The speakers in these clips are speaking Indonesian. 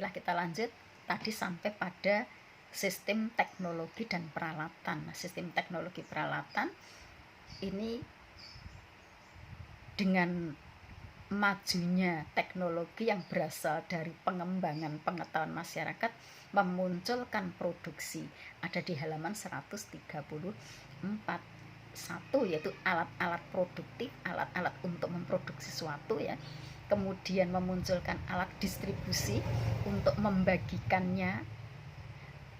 Baiklah, kita lanjut. Tadi sampai pada sistem teknologi dan peralatan. Sistem teknologi peralatan ini dengan majunya teknologi yang berasal dari pengembangan pengetahuan masyarakat memunculkan produksi. Ada di halaman 134. Satu, yaitu alat-alat produktif, alat-alat untuk memproduksi sesuatu ya. Kemudian memunculkan alat distribusi untuk membagikannya,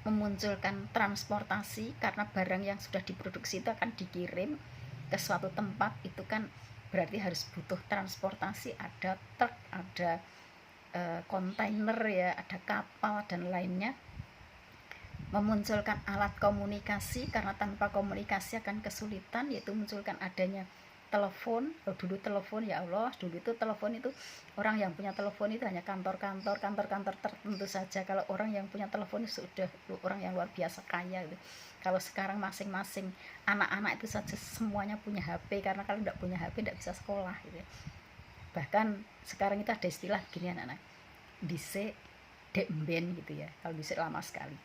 memunculkan transportasi karena barang yang sudah diproduksi itu akan dikirim ke suatu tempat, itu kan berarti harus butuh transportasi, ada truk, ada kontainer ya, ada kapal dan lainnya. Memunculkan alat komunikasi karena tanpa komunikasi akan kesulitan, yaitu munculkan adanya telepon. Dulu telepon, ya Allah, dulu itu telepon itu orang yang punya telepon itu hanya kantor-kantor tertentu saja. Kalau orang yang punya telepon itu sudah orang yang luar biasa kaya gitu. Kalau sekarang masing-masing anak-anak itu saja semuanya punya HP, karena kalau tidak punya HP tidak bisa sekolah gitu. Bahkan sekarang itu ada istilah gini anak-anak, dhisik dek mben gitu ya. Kalau dhisik lama sekali.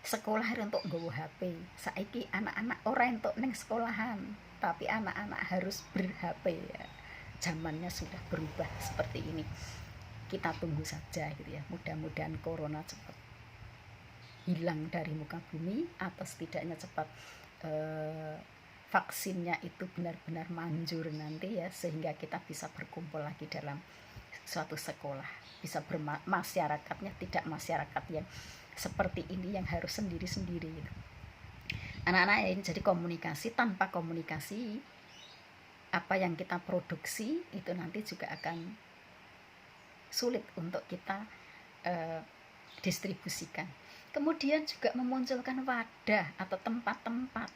Sekolah untuk nggawa HP. Saiki anak-anak orang untuk neng sekolahan, tapi anak-anak harus ber-HP ya. Zamannya sudah berubah seperti ini. Kita tunggu saja gitu ya. Mudah-mudahan corona cepat hilang dari muka bumi, atau setidaknya cepat vaksinnya itu benar-benar manjur nanti ya, sehingga kita bisa berkumpul lagi dalam suatu sekolah, bisa bermasyarakatnya, tidak masyarakat yang seperti ini yang harus sendiri-sendiri gitu. Anak-anak ini jadi komunikasi. Tanpa komunikasi, apa yang kita produksi itu nanti juga akan sulit untuk kita distribusikan. Kemudian juga memunculkan wadah atau tempat-tempat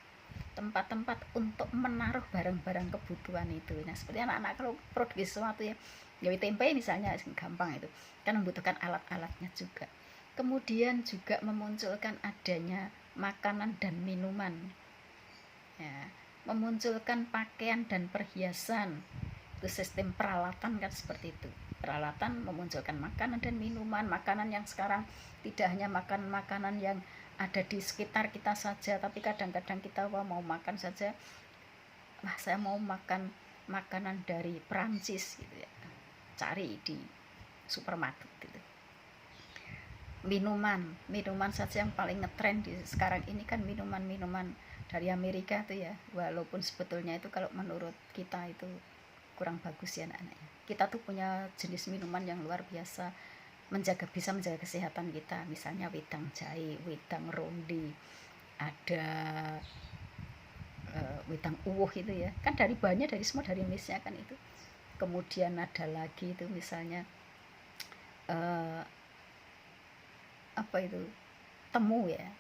untuk menaruh barang-barang kebutuhan itu. Nah, seperti anak-anak kalau produksi sesuatu ya tempe misalnya, gampang itu kan membutuhkan alat-alatnya juga. Kemudian juga memunculkan adanya makanan dan minuman ya, memunculkan pakaian dan perhiasan. Itu sistem peralatan kan seperti itu. Peralatan memunculkan makanan dan minuman. Makanan yang sekarang tidak hanya makan makanan yang ada di sekitar kita saja, tapi kadang-kadang kita mau makan saja, saya mau makan makanan dari Perancis gitu ya, cari di supermarket gitu. Minuman saja yang paling ngetrend di sekarang ini kan minuman dari Amerika tuh ya, walaupun sebetulnya itu kalau menurut kita itu kurang bagus ya anak-anaknya. Kita tuh punya jenis minuman yang luar biasa bisa menjaga kesehatan kita, misalnya wedang jahe, wedang ronde, ada wedang uwuh itu ya, kan dari bahannya dari semua dari Indonesia kan itu. Kemudian ada lagi itu misalnya apa itu, temu ya,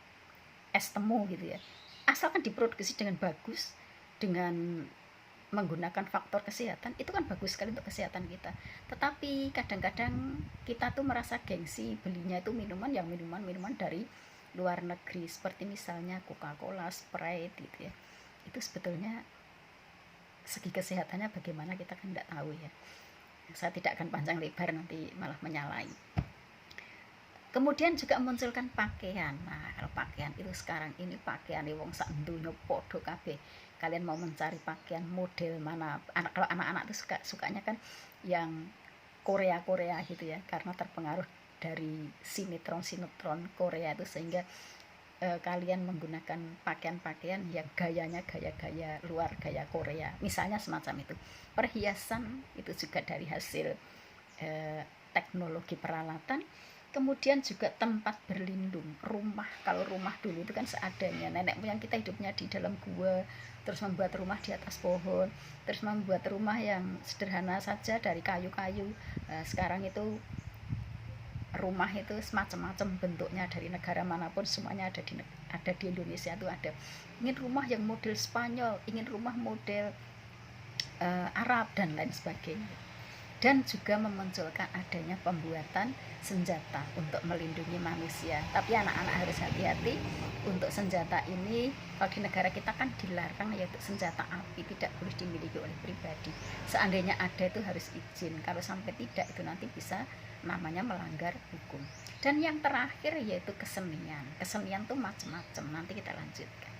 es temu gitu ya, asalkan diproduksi dengan bagus, dengan menggunakan faktor kesehatan, itu kan bagus sekali untuk kesehatan kita. Tetapi kadang-kadang kita tuh merasa gengsi belinya itu minuman dari luar negeri, seperti misalnya Coca-Cola, Sprite gitu ya. Itu sebetulnya segi kesehatannya bagaimana kita kan tidak tahu ya. Saya tidak akan panjang lebar, nanti malah menyalahi. Kemudian juga munculkan pakaian. Nah, kalau pakaian itu sekarang ini pakaian wong sak donya padha kabeh. Kalian mau mencari pakaian model mana? Kalau anak-anak itu sukanya kan yang Korea gitu ya, karena terpengaruh dari sinetron Korea itu, sehingga kalian menggunakan pakaian-pakaian yang gayanya gaya luar, gaya Korea. Misalnya semacam itu. Perhiasan itu juga dari hasil teknologi peralatan. Kemudian juga tempat berlindung, rumah. Kalau rumah dulu itu kan seadanya. Nenek moyang kita hidupnya di dalam gua, terus membuat rumah di atas pohon, terus membuat rumah yang sederhana saja dari kayu-kayu. Sekarang itu rumah itu semacam-macam bentuknya, dari negara manapun semuanya ada di Indonesia itu ada. Ingin rumah yang model Spanyol, ingin rumah model Arab dan lain sebagainya. Dan juga memunculkan adanya pembuatan senjata untuk melindungi manusia. Tapi anak-anak harus hati-hati untuk senjata ini. Kalau di negara kita kan dilarang, yaitu senjata api tidak boleh dimiliki oleh pribadi. Seandainya ada itu harus izin. Kalau sampai tidak, itu nanti bisa namanya melanggar hukum. Dan yang terakhir yaitu kesenian. Kesenian tuh macam-macam, nanti kita lanjutkan.